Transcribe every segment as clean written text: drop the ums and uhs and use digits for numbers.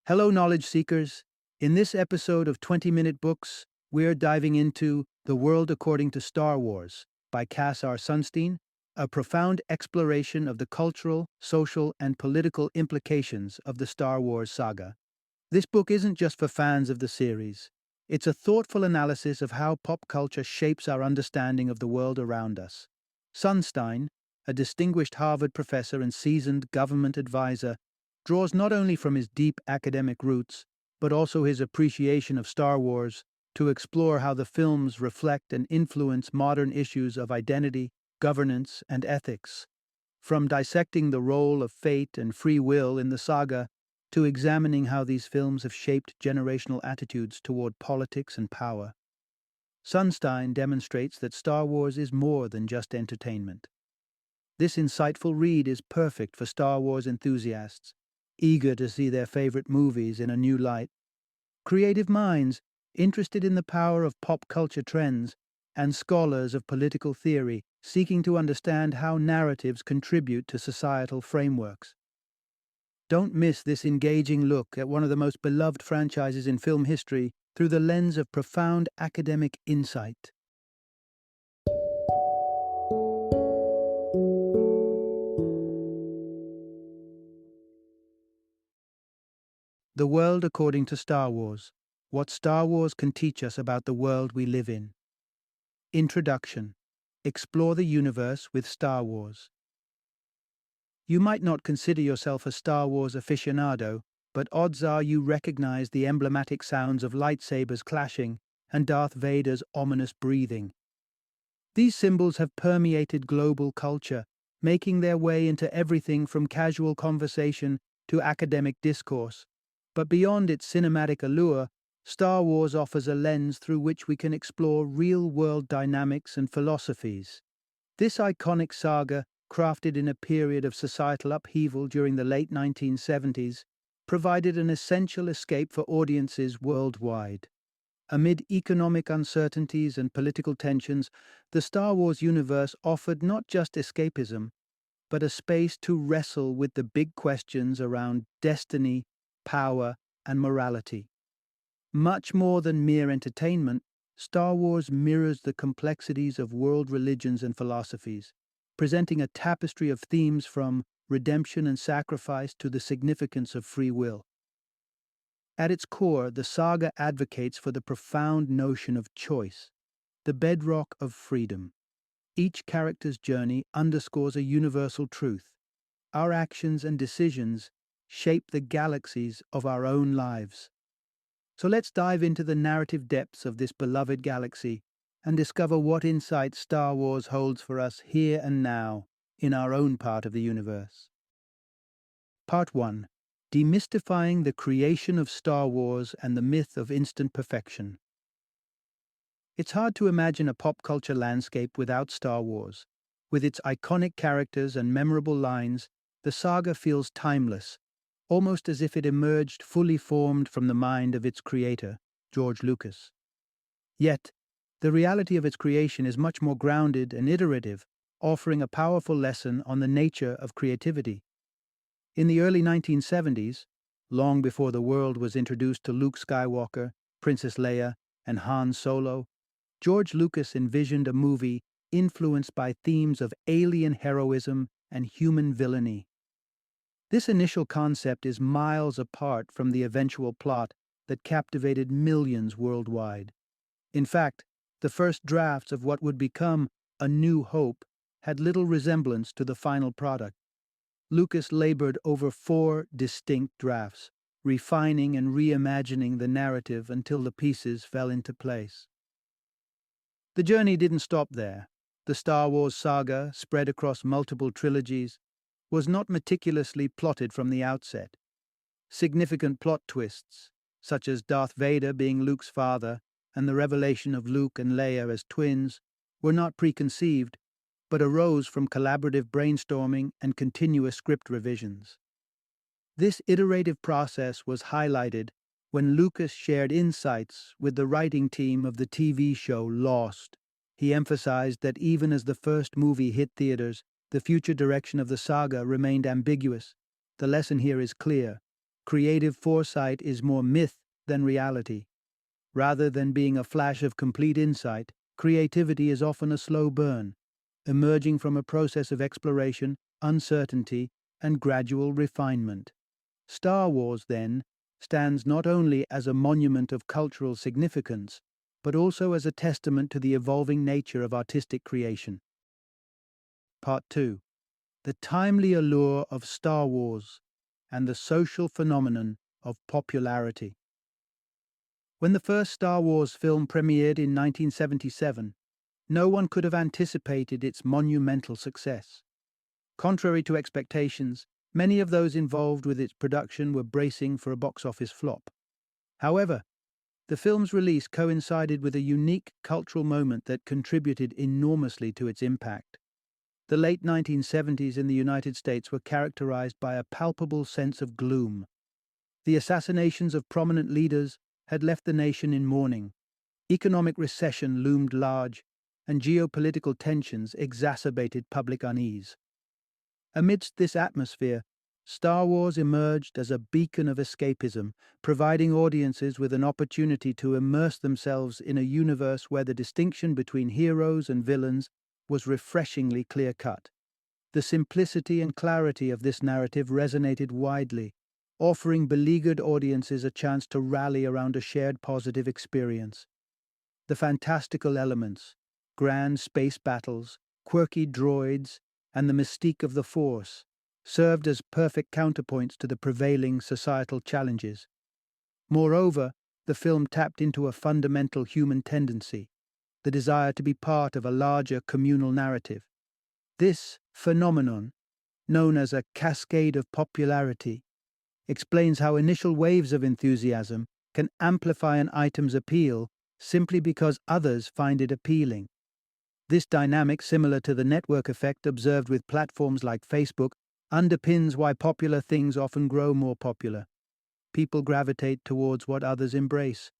Hello, knowledge seekers. In this episode of 20-Minute Books, we're diving into The World According to Star Wars by Sunstein, a profound exploration of the cultural, social, and political implications of the Star Wars saga. This book isn't just for fans of the series. It's a thoughtful analysis of how pop culture shapes our understanding of the world around us. Sunstein, a distinguished Harvard professor and seasoned government advisor, draws not only from his deep academic roots, but also his appreciation of Star Wars to explore how the films reflect and influence modern issues of identity, governance, and ethics. From dissecting the role of fate and free will in the saga to examining how these films have shaped generational attitudes toward politics and power. Sunstein demonstrates that Star Wars is more than just entertainment. This insightful read is perfect for Star Wars enthusiasts, eager to see their favorite movies in a new light, creative minds interested in the power of pop culture trends, and scholars of political theory seeking to understand how narratives contribute to societal frameworks. Don't miss this engaging look at one of the most beloved franchises in film history through the lens of profound academic insight. The World According to Star Wars: What Star Wars Can Teach Us About the World We Live in. Introduction. Explore the universe with Star Wars. You might not consider yourself a Star Wars aficionado, but odds are you recognize the emblematic sounds of lightsabers clashing and Darth Vader's ominous breathing. These symbols have permeated global culture, making their way into everything from casual conversation to academic discourse. But beyond its cinematic allure, Star Wars offers a lens through which we can explore real-world dynamics and philosophies. This iconic saga, crafted in a period of societal upheaval during the late 1970s, provided an essential escape for audiences worldwide. Amid economic uncertainties and political tensions, the Star Wars universe offered not just escapism, but a space to wrestle with the big questions around destiny, power, and morality. Much more than mere entertainment, Star Wars mirrors the complexities of world religions and philosophies, presenting a tapestry of themes from redemption and sacrifice to the significance of free will. At its core, the saga advocates for the profound notion of choice, the bedrock of freedom. Each character's journey underscores a universal truth: our actions and decisions shape the galaxies of our own lives. So let's dive into the narrative depths of this beloved galaxy and discover what insights Star Wars holds for us here and now in our own part of the universe. Part 1. Demystifying the creation of Star Wars and the myth of instant perfection. It's hard to imagine a pop culture landscape without Star Wars. With its iconic characters and memorable lines, the saga feels timeless, almost as if it emerged fully formed from the mind of its creator, George Lucas. Yet, the reality of its creation is much more grounded and iterative, offering a powerful lesson on the nature of creativity. In the early 1970s, long before the world was introduced to Luke Skywalker, Princess Leia, and Han Solo, George Lucas envisioned a movie influenced by themes of alien heroism and human villainy. This initial concept is miles apart from the eventual plot that captivated millions worldwide. In fact, the first drafts of what would become A New Hope had little resemblance to the final product. Lucas labored over 4 distinct drafts, refining and reimagining the narrative until the pieces fell into place. The journey didn't stop there. The Star Wars saga, spread across multiple trilogies, was not meticulously plotted from the outset. Significant plot twists, such as Darth Vader being Luke's father and the revelation of Luke and Leia as twins, were not preconceived, but arose from collaborative brainstorming and continuous script revisions. This iterative process was highlighted when Lucas shared insights with the writing team of the TV show Lost. He emphasized that even as the first movie hit theaters, the future direction of the saga remained ambiguous. The lesson here is clear: creative foresight is more myth than reality. Rather than being a flash of complete insight, creativity is often a slow burn, emerging from a process of exploration, uncertainty, and gradual refinement. Star Wars, then, stands not only as a monument of cultural significance, but also as a testament to the evolving nature of artistic creation. Part 2. The timely allure of Star Wars and the social phenomenon of popularity. When the first Star Wars film premiered in 1977, no one could have anticipated its monumental success. Contrary to expectations, many of those involved with its production were bracing for a box office flop. However, the film's release coincided with a unique cultural moment that contributed enormously to its impact. The late 1970s in the United States were characterized by a palpable sense of gloom. The assassinations of prominent leaders had left the nation in mourning. Economic recession loomed large, and geopolitical tensions exacerbated public unease. Amidst this atmosphere, Star Wars emerged as a beacon of escapism, providing audiences with an opportunity to immerse themselves in a universe where the distinction between heroes and villains was refreshingly clear-cut. The simplicity and clarity of this narrative resonated widely, offering beleaguered audiences a chance to rally around a shared positive experience. The fantastical elements, grand space battles, quirky droids, and the mystique of the Force served as perfect counterpoints to the prevailing societal challenges. Moreover, the film tapped into a fundamental human tendency, the desire to be part of a larger communal narrative. This phenomenon, known as a cascade of popularity, explains how initial waves of enthusiasm can amplify an item's appeal simply because others find it appealing. This dynamic, similar to the network effect observed with platforms like Facebook, underpins why popular things often grow more popular. People gravitate towards what others embrace,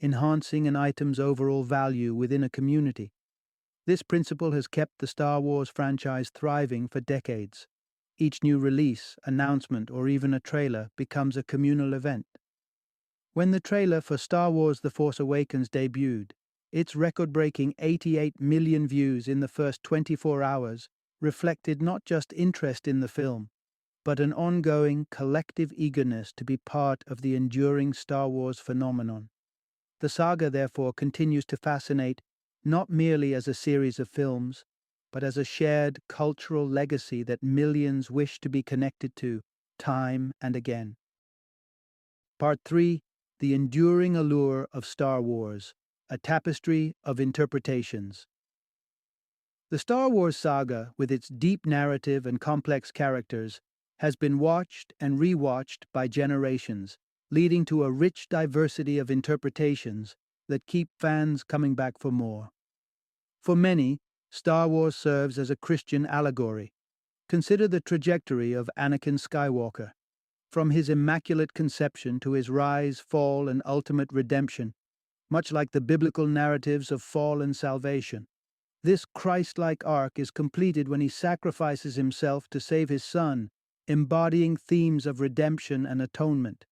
enhancing an item's overall value within a community. This principle has kept the Star Wars franchise thriving for decades. Each new release, announcement, or even a trailer becomes a communal event. When the trailer for Star Wars The Force Awakens debuted, its record-breaking 88 million views in the first 24 hours reflected not just interest in the film, but an ongoing collective eagerness to be part of the enduring Star Wars phenomenon. The saga, therefore, continues to fascinate not merely as a series of films, but as a shared cultural legacy that millions wish to be connected to time and again. Part 3. The enduring allure of Star Wars, a tapestry of interpretations. The Star Wars saga, with its deep narrative and complex characters, has been watched and rewatched by generations, leading to a rich diversity of interpretations that keep fans coming back for more. For many, Star Wars serves as a Christian allegory. Consider the trajectory of Anakin Skywalker. From his immaculate conception to his rise, fall, and ultimate redemption, much like the biblical narratives of fall and salvation. This Christ-like arc is completed when he sacrifices himself to save his son, embodying themes of redemption and atonement.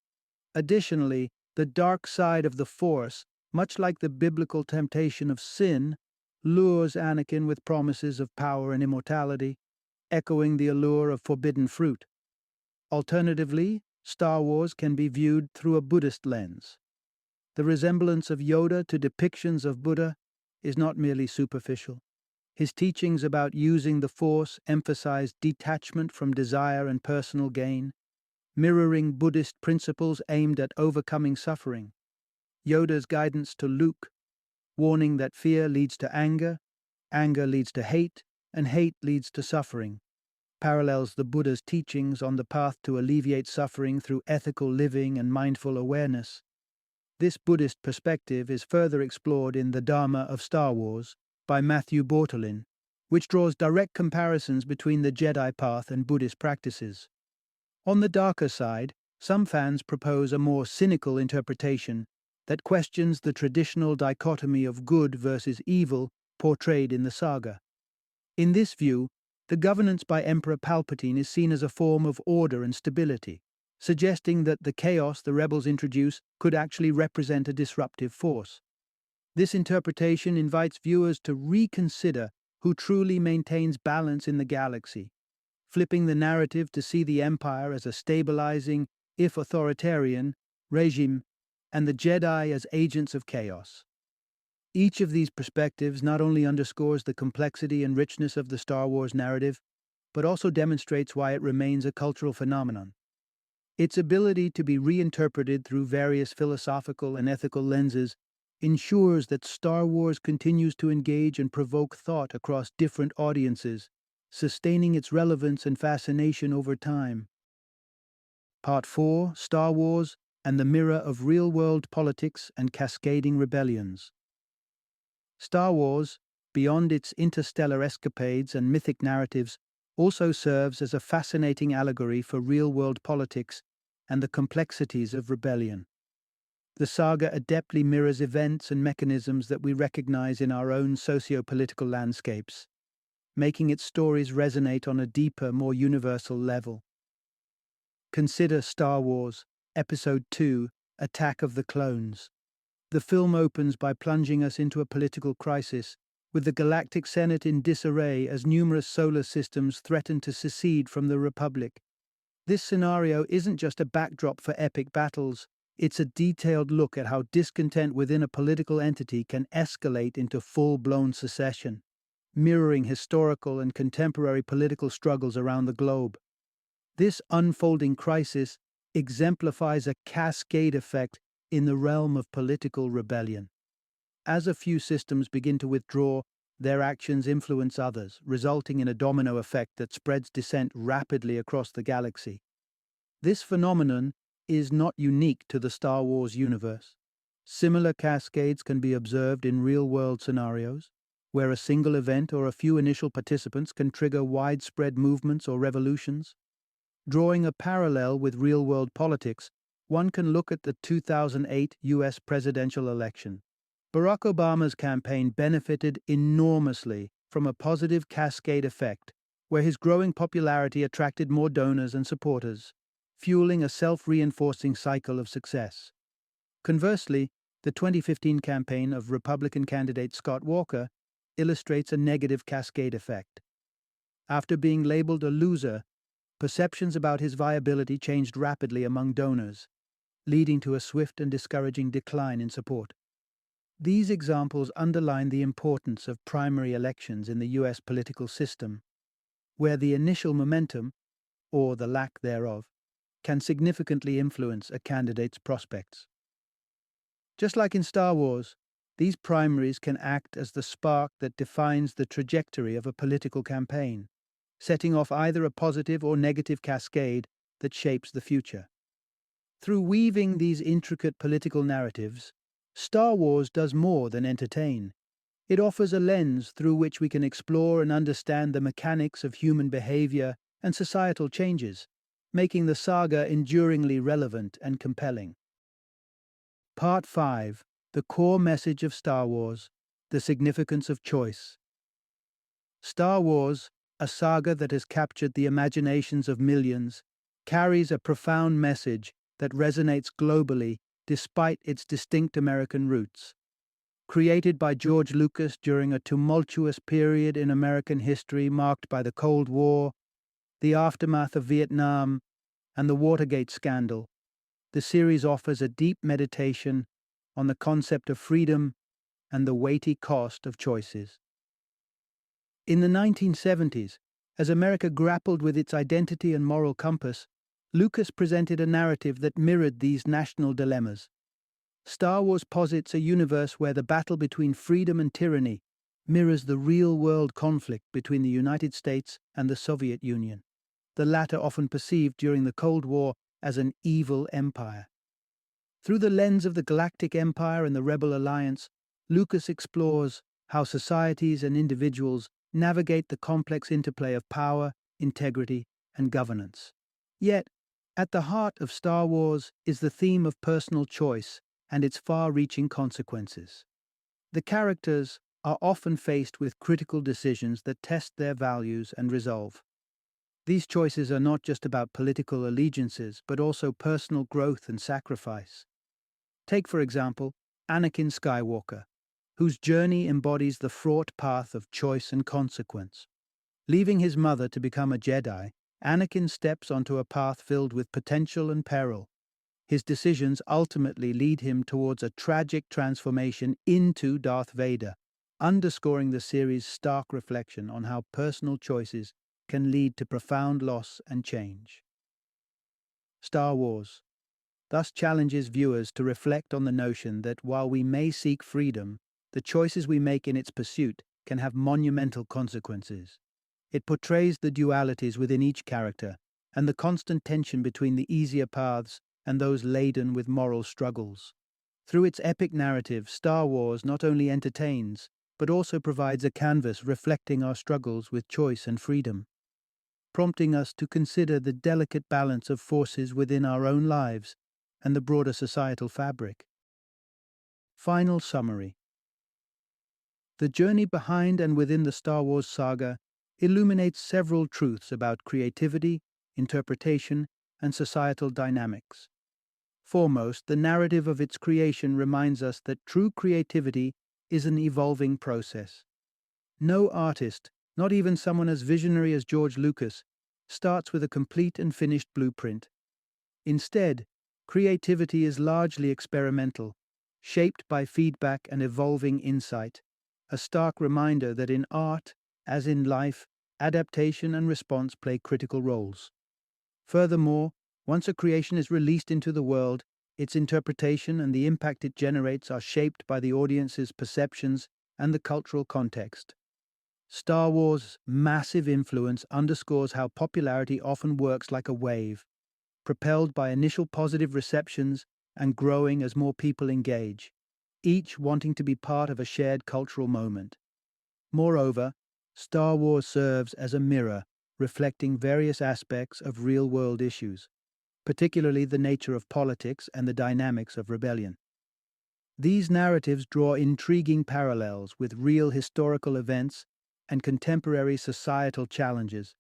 Additionally, the dark side of the Force, much like the biblical temptation of sin, lures Anakin with promises of power and immortality, echoing the allure of forbidden fruit. Alternatively, Star Wars can be viewed through a Buddhist lens. The resemblance of Yoda to depictions of Buddha is not merely superficial. His teachings about using the Force emphasize detachment from desire and personal gain, mirroring Buddhist principles aimed at overcoming suffering. Yoda's guidance to Luke, warning that fear leads to anger, anger leads to hate, and hate leads to suffering, parallels the Buddha's teachings on the path to alleviate suffering through ethical living and mindful awareness. This Buddhist perspective is further explored in The Dharma of Star Wars by Matthew Bortolin, which draws direct comparisons between the Jedi path and Buddhist practices. On the darker side, some fans propose a more cynical interpretation that questions the traditional dichotomy of good versus evil portrayed in the saga. In this view, the governance by Emperor Palpatine is seen as a form of order and stability, suggesting that the chaos the rebels introduce could actually represent a disruptive force. This interpretation invites viewers to reconsider who truly maintains balance in the galaxy, flipping the narrative to see the Empire as a stabilizing, if authoritarian, regime, and the Jedi as agents of chaos. Each of these perspectives not only underscores the complexity and richness of the Star Wars narrative, but also demonstrates why it remains a cultural phenomenon. Its ability to be reinterpreted through various philosophical and ethical lenses ensures that Star Wars continues to engage and provoke thought across different audiences, sustaining its relevance and fascination over time. Part 4: Star Wars and the Mirror of Real-World Politics and Cascading Rebellions. Star Wars, beyond its interstellar escapades and mythic narratives, also serves as a fascinating allegory for real-world politics and the complexities of rebellion. The saga adeptly mirrors events and mechanisms that we recognize in our own socio-political landscapes, making its stories resonate on a deeper, more universal level. Consider Star Wars, Episode 2, Attack of the Clones. The film opens by plunging us into a political crisis, with the Galactic Senate in disarray as numerous solar systems threaten to secede from the Republic. This scenario isn't just a backdrop for epic battles, it's a detailed look at how discontent within a political entity can escalate into full-blown secession, mirroring historical and contemporary political struggles around the globe. This unfolding crisis exemplifies a cascade effect in the realm of political rebellion. As a few systems begin to withdraw, their actions influence others, resulting in a domino effect that spreads dissent rapidly across the galaxy. This phenomenon is not unique to the Star Wars universe. Similar cascades can be observed in real-world scenarios, where a single event or a few initial participants can trigger widespread movements or revolutions. Drawing a parallel with real-world politics, one can look at the 2008 U.S. presidential election. Barack Obama's campaign benefited enormously from a positive cascade effect, where his growing popularity attracted more donors and supporters, fueling a self-reinforcing cycle of success. Conversely, the 2015 campaign of Republican candidate Scott Walker illustrates a negative cascade effect. After being labeled a loser, perceptions about his viability changed rapidly among donors, leading to a swift and discouraging decline in support. These examples underline the importance of primary elections in the U.S. political system, where the initial momentum, or the lack thereof, can significantly influence a candidate's prospects. Just like in Star Wars, these primaries can act as the spark that defines the trajectory of a political campaign, setting off either a positive or negative cascade that shapes the future. Through weaving these intricate political narratives, Star Wars does more than entertain. It offers a lens through which we can explore and understand the mechanics of human behavior and societal changes, making the saga enduringly relevant and compelling. Part 5: The Core Message of Star Wars, The Significance of Choice. Star Wars, a saga that has captured the imaginations of millions, carries a profound message that resonates globally despite its distinct American roots. Created by George Lucas during a tumultuous period in American history marked by the Cold War, the aftermath of Vietnam, and the Watergate scandal, the series offers a deep meditation on the concept of freedom and the weighty cost of choices. In the 1970s, as America grappled with its identity and moral compass, Lucas presented a narrative that mirrored these national dilemmas. Star Wars posits a universe where the battle between freedom and tyranny mirrors the real-world conflict between the United States and the Soviet Union, the latter often perceived during the Cold War as an evil empire. Through the lens of the Galactic Empire and the Rebel Alliance, Lucas explores how societies and individuals navigate the complex interplay of power, integrity, and governance. Yet, at the heart of Star Wars is the theme of personal choice and its far-reaching consequences. The characters are often faced with critical decisions that test their values and resolve. These choices are not just about political allegiances, but also personal growth and sacrifice. Take, for example, Anakin Skywalker, whose journey embodies the fraught path of choice and consequence. Leaving his mother to become a Jedi, Anakin steps onto a path filled with potential and peril. His decisions ultimately lead him towards a tragic transformation into Darth Vader, underscoring the series' stark reflection on how personal choices can lead to profound loss and change. Star Wars thus challenges viewers to reflect on the notion that while we may seek freedom, the choices we make in its pursuit can have monumental consequences. It portrays the dualities within each character and the constant tension between the easier paths and those laden with moral struggles. Through its epic narrative, Star Wars not only entertains, but also provides a canvas reflecting our struggles with choice and freedom, prompting us to consider the delicate balance of forces within our own lives and the broader societal fabric. Final summary. The journey behind and within the Star Wars saga illuminates several truths about creativity, interpretation, and societal dynamics. Foremost, the narrative of its creation reminds us that true creativity is an evolving process. No artist, not even someone as visionary as George Lucas, starts with a complete and finished blueprint. Instead, creativity is largely experimental, shaped by feedback and evolving insight, a stark reminder that in art, as in life, adaptation and response play critical roles. Furthermore, once a creation is released into the world, its interpretation and the impact it generates are shaped by the audience's perceptions and the cultural context. Star Wars' massive influence underscores how popularity often works like a wave, propelled by initial positive receptions and growing as more people engage, each wanting to be part of a shared cultural moment. Moreover, Star Wars serves as a mirror, reflecting various aspects of real-world issues, particularly the nature of politics and the dynamics of rebellion. These narratives draw intriguing parallels with real historical events and contemporary societal challenges,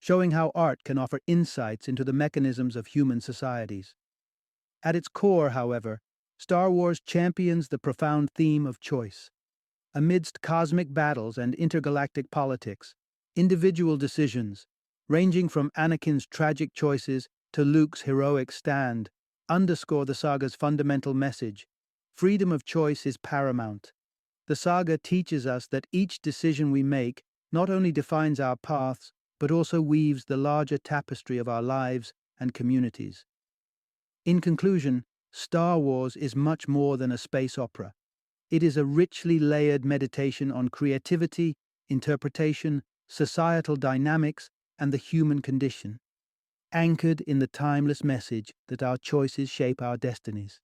showing how art can offer insights into the mechanisms of human societies. At its core, however, Star Wars champions the profound theme of choice. Amidst cosmic battles and intergalactic politics, individual decisions, ranging from Anakin's tragic choices to Luke's heroic stand, underscore the saga's fundamental message: freedom of choice is paramount. The saga teaches us that each decision we make not only defines our paths, but also weaves the larger tapestry of our lives and communities. In conclusion, Star Wars is much more than a space opera. It is a richly layered meditation on creativity, interpretation, societal dynamics, and the human condition, anchored in the timeless message that our choices shape our destinies.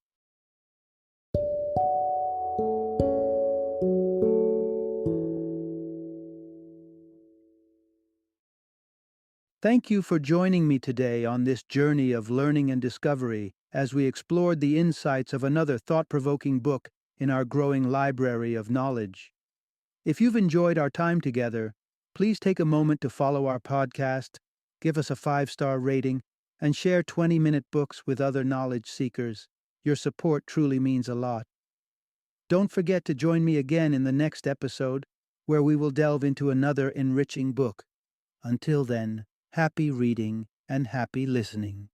Thank you for joining me today on this journey of learning and discovery as we explored the insights of another thought-provoking book in our growing library of knowledge. If you've enjoyed our time together, please take a moment to follow our podcast, give us a 5-star rating, and share 20-minute books with other knowledge seekers. Your support truly means a lot. Don't forget to join me again in the next episode, where we will delve into another enriching book. Until then, happy reading and happy listening.